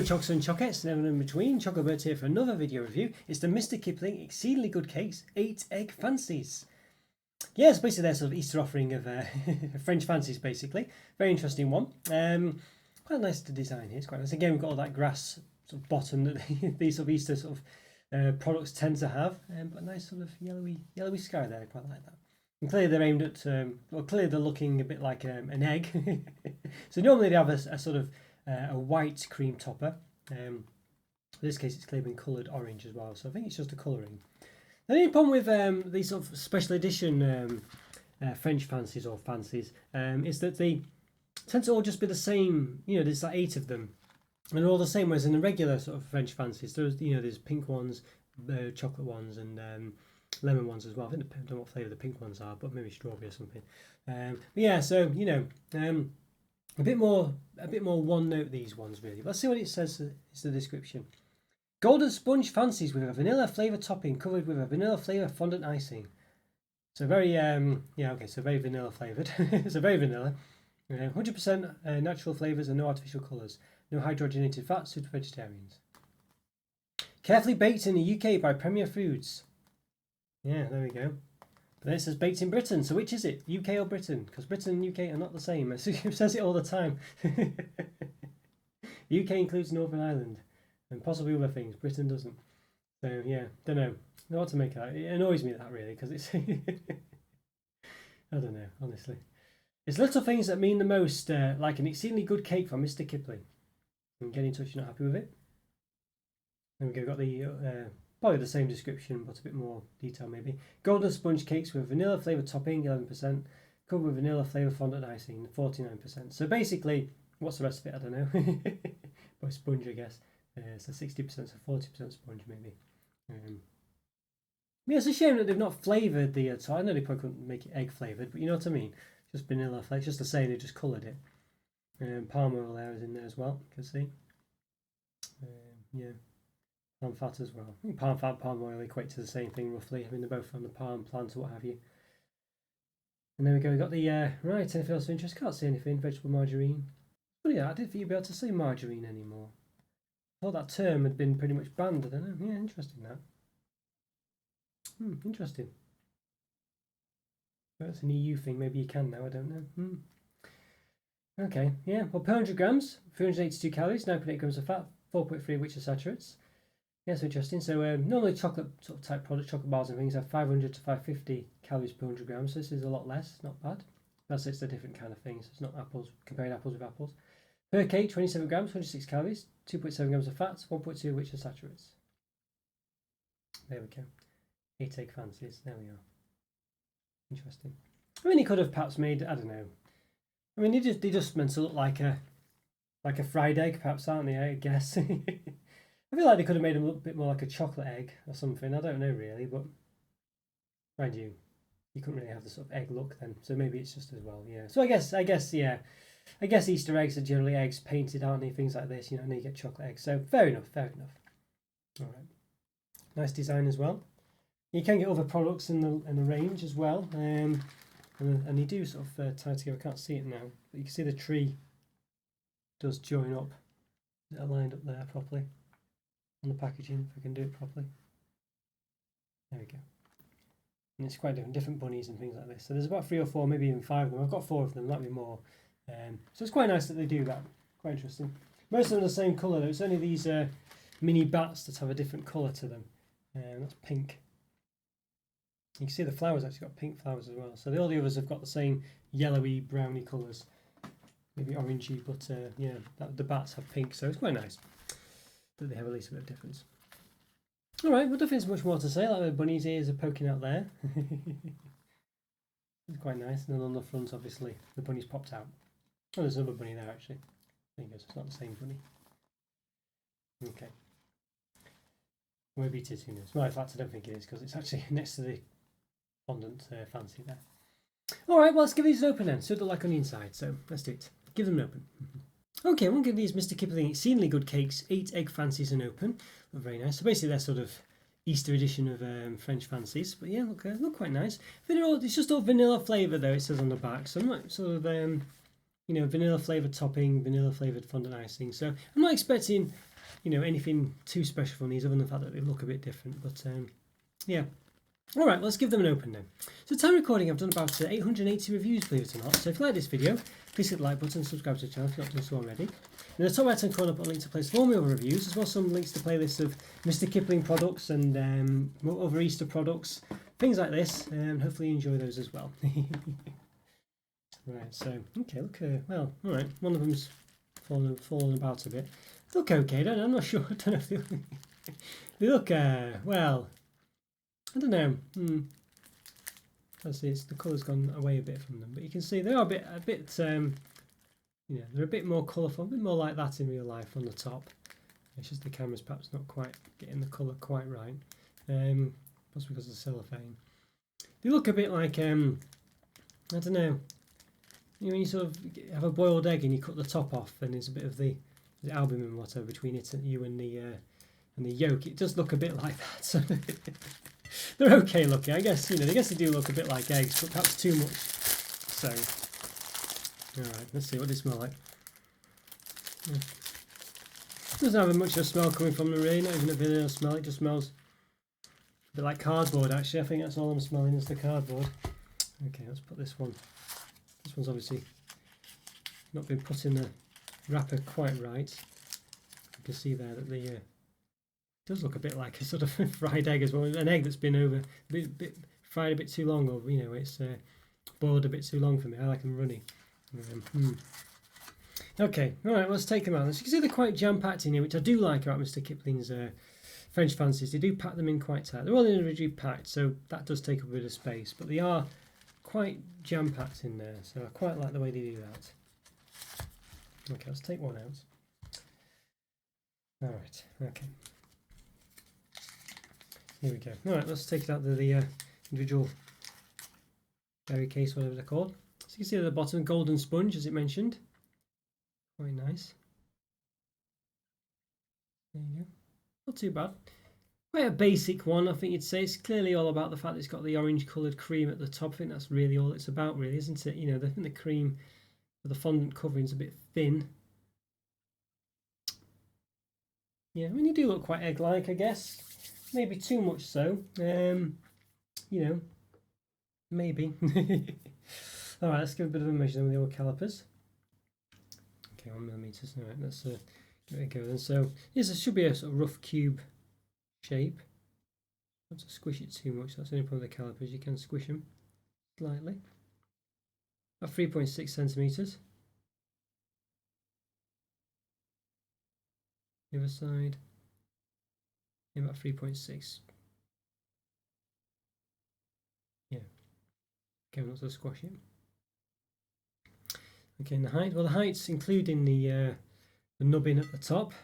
Hello Chocos and Chocettes and everyone in between, Roberto here for another video review. It's the Mr Kipling Exceedingly Good Cakes 8 Egg Fancies. Yeah, it's basically their sort of Easter offering of French fancies basically. Very interesting one. Quite nice to design here, it's quite nice. Again, we've got all that grass sort of bottom that these sort of Easter sort of products tend to have. But a nice sort of yellowy sky there, quite like that. And clearly they're aimed at, well clearly they're looking a bit like an egg. So normally they have a sort of a white cream topper. In this case it's clearly been coloured orange as well, so I think it's just a colouring. The only problem with these sort of special edition French fancies or fancies is that they tend to all just be the same. You know, there's like 8 of them and they're all the same, whereas in the regular sort of French fancies there's, you know, there's pink ones, chocolate ones and lemon ones as well. I think I don't know what flavour the pink ones are, but maybe strawberry or something. But yeah, so you know, a bit more one note these ones really. Let's see what it says. It's the description. Golden sponge fancies with a vanilla flavour topping covered with a vanilla flavour fondant icing. So very yeah, okay, so very vanilla flavoured. So very vanilla. 100% natural flavours and no artificial colours. No hydrogenated fats, suited for vegetarians. Carefully baked in the UK by Premier Foods. Yeah, there we go. But then it says baked in Britain, so which is it? UK or Britain? Because Britain and UK are not the same. It says it all the time. UK includes Northern Ireland and possibly other things. Britain doesn't. So yeah, don't know what to make of that. It annoys me that really, because it's I don't know, honestly. It's little things that mean the most, like an exceedingly good cake from Mr Kipling. And get in touch if you're not happy with it. There we go, got the probably the same description, but a bit more detail maybe. Golden sponge cakes with vanilla flavoured topping, 11%. Covered with vanilla flavour fondant icing, 49%. So basically, what's the rest of it? I don't know. By sponge, I guess. So 60%, so 40% sponge maybe. Yeah, it's a shame that they've not flavoured the top. I know they probably couldn't make it egg flavoured, but you know what I mean? Just vanilla flavour, just the same, they just coloured it. Palm oil there is in there as well, you can see. Yeah. Palm fat as well. I think palm fat, palm oil equate to the same thing roughly. I mean, they're both from the palm plant or what have you. And there we go. We got the right. Anything else of interest? Can't see anything. Vegetable margarine. But yeah, I didn't think you'd be able to say margarine anymore. I thought that term had been pretty much banned. I don't know. Yeah, interesting that. Interesting. That's an EU thing. Maybe you can now. I don't know. Okay. Yeah. Well, per 100 grams, 382 calories, 9.8 grams of fat, 4.3 which are saturates. Yes, interesting. So normally chocolate sort of type products, chocolate bars and things have 500 to 550 calories per 100 grams. So this is a lot less, not bad. That's it's a different kind of thing. So it's not apples, comparing apples with apples. Per cake, 27 grams, 106 calories, 2.7 grams of fats, 1.2 of which are saturates. There we go. 8 egg fancies. There we are. Interesting. I mean, he could have perhaps made, I don't know. I mean, they just meant to look like a fried egg, perhaps, aren't they? I guess. I feel like they could have made them look a bit more like a chocolate egg or something. I don't know really, but mind you, you couldn't really have the sort of egg look then. So maybe it's just as well, yeah. So I guess, yeah. I guess Easter eggs are generally eggs painted, aren't they? Things like this, you know, and you get chocolate eggs. So fair enough. All right. Nice design as well. You can get other products in the range as well, and they do sort of tie together. I can't see it now, but you can see the tree does join up. They're lined up there properly. On the packaging, if I can do it properly. There we go. And it's quite different bunnies and things like this. So there's about 3 or 4, maybe even 5 of them. I've got 4 of them, might be more. So it's quite nice that they do that. Quite interesting. Most of them are the same colour though. It's only these mini bats that have a different colour to them. That's pink. You can see the flowers actually got pink flowers as well. So all the others have got the same yellowy, browny colours. Maybe orangey, but yeah, the bats have pink, so it's quite nice that they have at least a bit of difference. Alright, well, nothing's much more to say, like the bunny's ears are poking out there. It's quite nice, and then on the front, obviously, the bunny's popped out. Oh, there's another bunny there, actually. There you go, so it's not the same bunny. Okay. Maybe it is, who knows? Well, in fact, I don't think it is, because it's actually next to the fondant fancy there. Alright, well, let's give these an open then, see what they look like on the inside, so let's do it. Give them an open. Okay, I'm going to give these Mr Kipling Exceedingly Good Cakes 8 Egg Fancies an open. Look very nice. So basically they're sort of Easter edition of French fancies. But yeah, look quite nice. It's just all vanilla flavour though, it says on the back. So I'm not sort of, you you know, vanilla flavoured topping, vanilla flavoured fondant icing. So I'm not expecting, you know, anything too special from these other than the fact that they look a bit different. But yeah. All right, let's give them an open now. So time recording, I've done about 880 reviews, believe it or not. So if you like this video, please hit the like button, subscribe to the channel if you've not done so already. In the top right hand corner, I've got a link to place all my other reviews, as well as some links to playlists of Mr Kipling products and other Easter products, things like this, and hopefully you enjoy those as well. Right, so, okay, look, well, all right, one of them's fallen about a bit. They look okay, I'm not sure, I don't know if they look, well, I don't know. As the colour's gone away a bit from them, but you can see they are a bit, you know, they're a bit more colourful, a bit more like that in real life on the top. It's just the camera's perhaps not quite getting the colour quite right, possibly because of the cellophane. They look a bit like, I don't know. You know, when you sort of have a boiled egg and you cut the top off, and there's a bit of the albumin and whatever between it and you and the yolk. It does look a bit like that. So they're okay looking, I guess. You know, I guess they do look a bit like eggs, but perhaps too much. So, all right, let's see what they smell like. Doesn't have much of a smell coming from them, really. Not even a vanilla smell. It just smells a bit like cardboard. Actually, I think that's all I'm smelling is the cardboard. Okay, let's put this one. This one's obviously not been put in the wrapper quite right. You can see there that the it does look a bit like a sort of fried egg as well, an egg that's been over a bit fried a bit too long, or you know, it's boiled a bit too long for me. I like them runny. Okay, all right, let's take them out. As you can see, they're quite jam-packed in here, which I do like about Mr Kipling's French Fancies. They do pack them in quite tight. They're all individually packed, so that does take up a bit of space, but they are quite jam-packed in there, so I quite like the way they do that. Okay, let's take one out. All right, okay. Here we go. All right, let's take it out of the individual berry case, whatever they're called. So you can see at the bottom, golden sponge, as it mentioned. Quite nice. There you go. Not too bad. Quite a basic one, I think you'd say. It's clearly all about the fact that it's got the orange coloured cream at the top. I think that's really all it's about, really, isn't it? You know, I think the cream for the fondant covering's a bit thin. Yeah, I mean, they do look quite egg-like, I guess. Maybe too much so. You know, maybe. All right, let's give a bit of a measure with the old calipers. Okay, 1 millimeters. All right, let's give it a go then. So this should be a sort of rough cube shape. Not to squish it too much. That's the only problem with the calipers. You can squish them slightly. About 3.6 centimeters. The other side. Yeah, about 3.6. Yeah. Okay, not to squash it. Okay, and the height. Well, the height's including the nubbin at the top.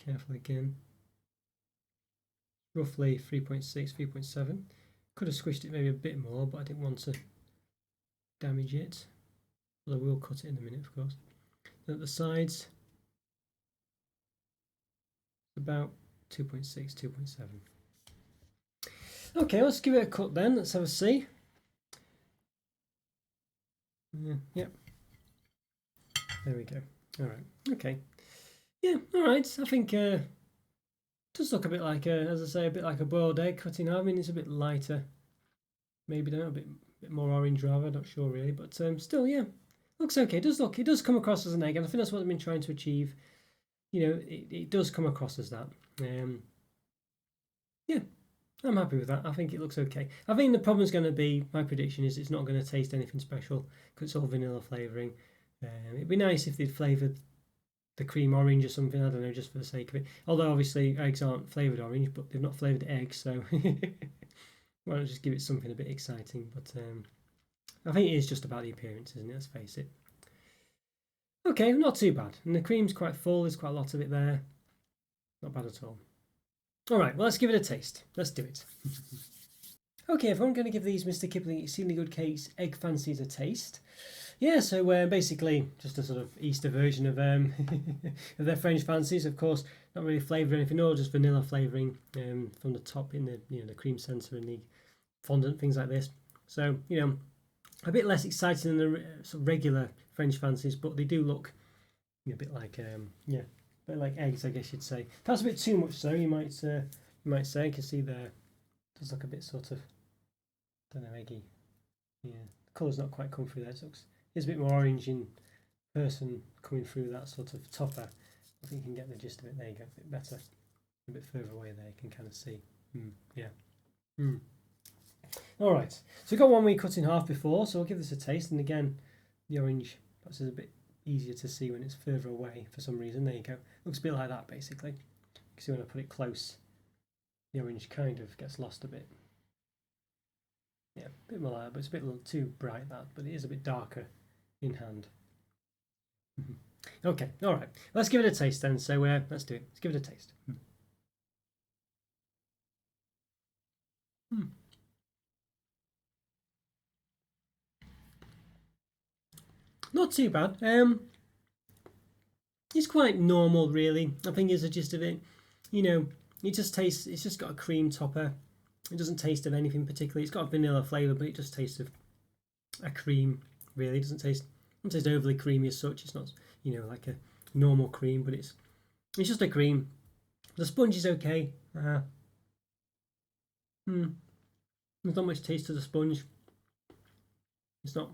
Careful again. Roughly 3.6, 3.7. Could have squished it maybe a bit more, but I didn't want to damage it. Although we'll cut it in a minute, of course. And at the sides, about 2.6, 2.7. Okay, let's give it a cut then. Let's have a see. Yep. There we go. All right. Okay. Yeah. All right. I think it does look a bit like as I say, a bit like a boiled egg cutting out. I mean, it's a bit lighter. Maybe a bit more orange rather. Not sure really, but still, yeah, looks okay. It does come across as an egg, and I think that's what I've been trying to achieve. You know, it does come across as that. Yeah. I'm happy with that. I think it looks okay. I think the problem's going to be, my prediction is it's not going to taste anything special because it's all vanilla flavouring. It'd be nice if they'd flavoured the cream orange or something, I don't know, just for the sake of it. Although obviously eggs aren't flavoured orange, but they've not flavoured eggs, so why not just give it something a bit exciting. But I think it is just about the appearance, isn't it? Let's face it. Okay, not too bad. And the cream's quite full, there's quite a lot of it there. Not bad at all. All right, well, let's give it a taste. Let's do it. Okay, everyone, I'm going to give these Mr Kipling Exceedingly Good Cakes Egg Fancies a taste. Yeah, so basically just a sort of Easter version of of their French Fancies. Of course, not really flavour or anything, no, just vanilla flavouring from the top in the the cream centre and the fondant, things like this. So, you know, a bit less exciting than the sort of regular French fancies, but they do look a bit like yeah, a bit like eggs, I guess you'd say. That's a bit too much, so you might say. You can see there, it does look a bit sort of, don't know, eggy. Yeah, the colour's not quite come through there. It's a bit more orange in person coming through that sort of topper. I think you can get the gist of it. There you go, a bit better, a bit further away there. You can kind of see. Yeah. All right, so we've got one we cut in half before, so we'll give this a taste. And again, the orange perhaps is a bit easier to see when it's further away for some reason. There you go. Looks a bit like that basically. You can see when I put it close, the orange kind of gets lost a bit. Yeah, a bit more like that, but it's a bit too bright that, but it is a bit darker in hand. Okay, all right. Let's give it a taste then. So let's do it. Let's give it a taste. Not too bad. It's quite normal, really. I think is the gist of it. You know, it just tastes. It's just got a cream topper. It doesn't taste of anything particularly. It's got a vanilla flavour, but it just tastes of a cream. Really, it doesn't taste overly creamy as such. It's not, you know, like a normal cream, but it's just a cream. The sponge is okay. There's not much taste to the sponge. It's not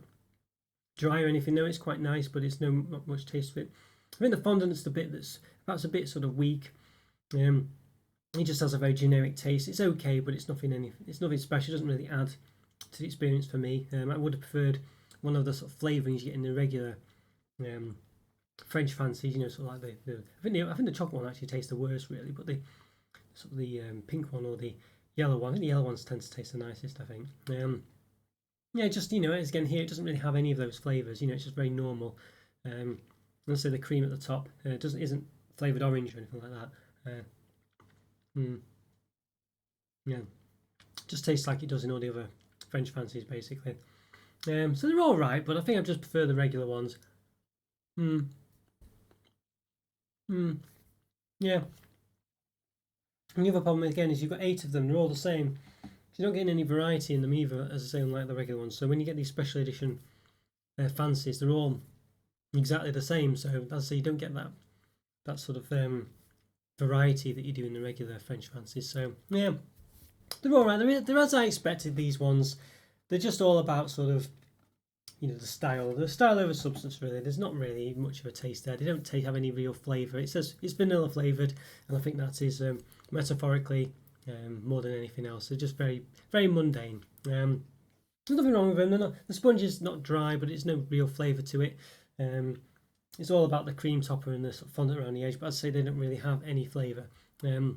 dry or anything. No, it's quite nice, but it's not much taste to it. I think the fondant's the bit that's perhaps a bit sort of weak. It just has a very generic taste. It's okay, but it's nothing special. It doesn't really add to the experience for me. I would have preferred one of the sort of flavourings you get in the regular French fancies. You know, sort of like I think the chocolate one actually tastes the worst, really. But the sort of the pink one or the yellow one. I think the yellow ones tend to taste the nicest. I think. Yeah, just, you know, as again here, it doesn't really have any of those flavours. You know, it's just very normal. Let's say the cream at the top isn't flavoured orange or anything like that. Yeah, just tastes like it does in all the other French fancies, basically. So they're all right, but I think I just prefer the regular ones. Yeah. And the other problem again is you've got 8 of them. They're all the same. So you're not getting any variety in them either, as I say, unlike the regular ones. So when you get these special edition fancies, they're all exactly the same. So as I say, you don't get that sort of variety that you do in the regular French fancies. So yeah, they're all right. They're as I expected. These ones, they're just all about sort of, you know, the style over substance. Really, there's not really much of a taste there. They don't have any real flavour. It says it's vanilla flavoured, and I think that is metaphorically more than anything else. They're just very, very mundane. There's nothing wrong with them. The sponge is not dry, but it's no real flavour to it. It's all about the cream topper and the sort of fondant around the edge, but I'd say they don't really have any flavour. I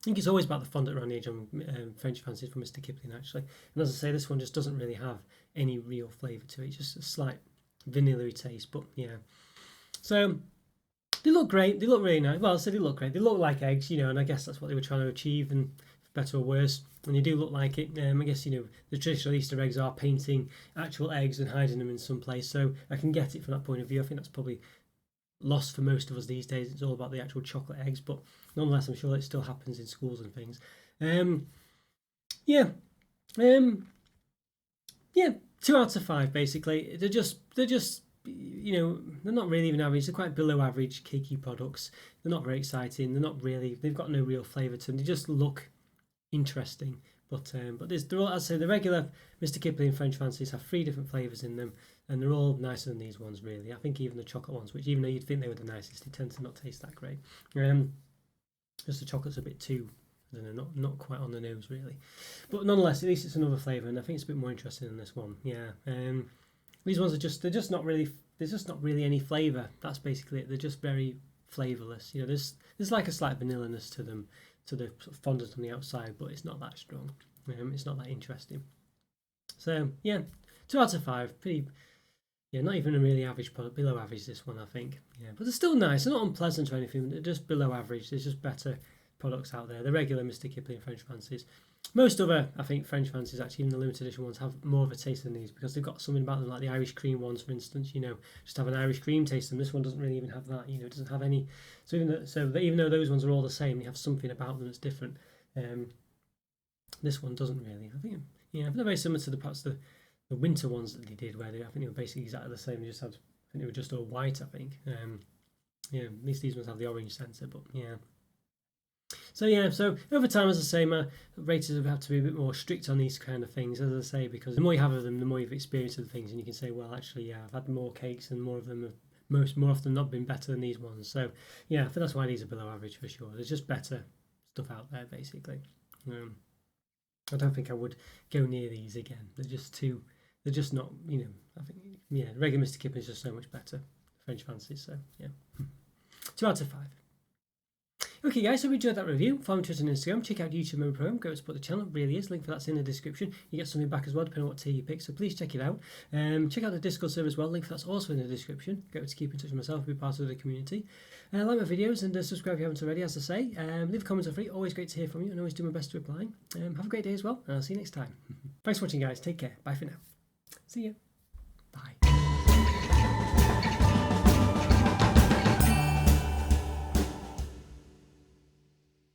think it's always about the fondant around the edge on French fancies from Mr Kipling, actually. And as I say, this one just doesn't really have any real flavour to it. It's just a slight vanilla-y taste, but yeah. So they look great. They look really nice. Well, I said they look great. They look like eggs, you know, and I guess that's what they were trying to achieve, and for better or worse. And they do look like it. I guess, you know, the traditional Easter eggs are painting actual eggs and hiding them in some place. So I can get it from that point of view. I think that's probably lost for most of us these days. It's all about the actual chocolate eggs, but nonetheless, I'm sure it still happens in schools and things. Yeah, 2 out of 5 basically. They're just you know, they're not really even average. They're quite below average cakey products. They're not very exciting. They've got no real flavour to them. They just look interesting. But they're all, as I say, the regular Mr Kipling French fancies have 3 different flavours in them, and they're all nicer than these ones, really. I think even the chocolate ones, which even though you'd think they were the nicest, they tend to not taste that great. Just the chocolate's a bit too, I don't know, not quite on the nose, really. But nonetheless, at least it's another flavour, and I think it's a bit more interesting than this one. Yeah. These ones they're just not really. There's just not really any flavour. That's basically it. They're just very flavourless. You know, there's like a slight vanilla-ness to them, to the sort of fondant on the outside, but it's not that strong. It's not that interesting. So yeah, 2 out of 5. Pretty. Yeah, not even a really average product. Below average, this one, I think. Yeah, but they're still nice. They're not unpleasant or anything. They're just below average. There's just better products out there. The regular Mr Kipling French fancies. Most other, I think, French fancies, actually, even the limited edition ones, have more of a taste than these because they've got something about them, like the Irish cream ones, for instance. You know, just have an Irish cream taste, and this one doesn't really even have that. You know, it doesn't have any. So even though those ones are all the same, they have something about them that's different. This one doesn't really. I think, yeah, they're very similar to perhaps the winter ones that they did, where I think they were basically exactly the same. They just had, I think they were just all white, I think. Yeah, at least these ones have the orange centre, but yeah. So yeah, so over time, as I say, my raters have to be a bit more strict on these kind of things, as I say, because the more you have of them, the more you've experienced of the things, and you can say, well, actually, yeah, I've had more cakes, and more of them have more often not been better than these ones. So yeah, I think that's why these are below average for sure. There's just better stuff out there, basically. I don't think I would go near these again. They're just not, I think, yeah, regular Mr Kipling is just so much better. French Fancies, so yeah. 2 out of 5. Okay guys, so if you enjoyed that review, follow me on Twitter and Instagram, check out YouTube Member Program, go to support the channel, it really is, link for that's in the description. You get something back as well, depending on what tier you pick, so please check it out. Check out the Discord server as well, link for that's also in the description. Go to keep in touch with myself, be part of the community. Like my videos and subscribe if you haven't already, as I say. Leave comments are free, always great to hear from you, and always do my best to reply. Have a great day as well, and I'll see you next time. Thanks for watching guys, take care, bye for now. See you, bye.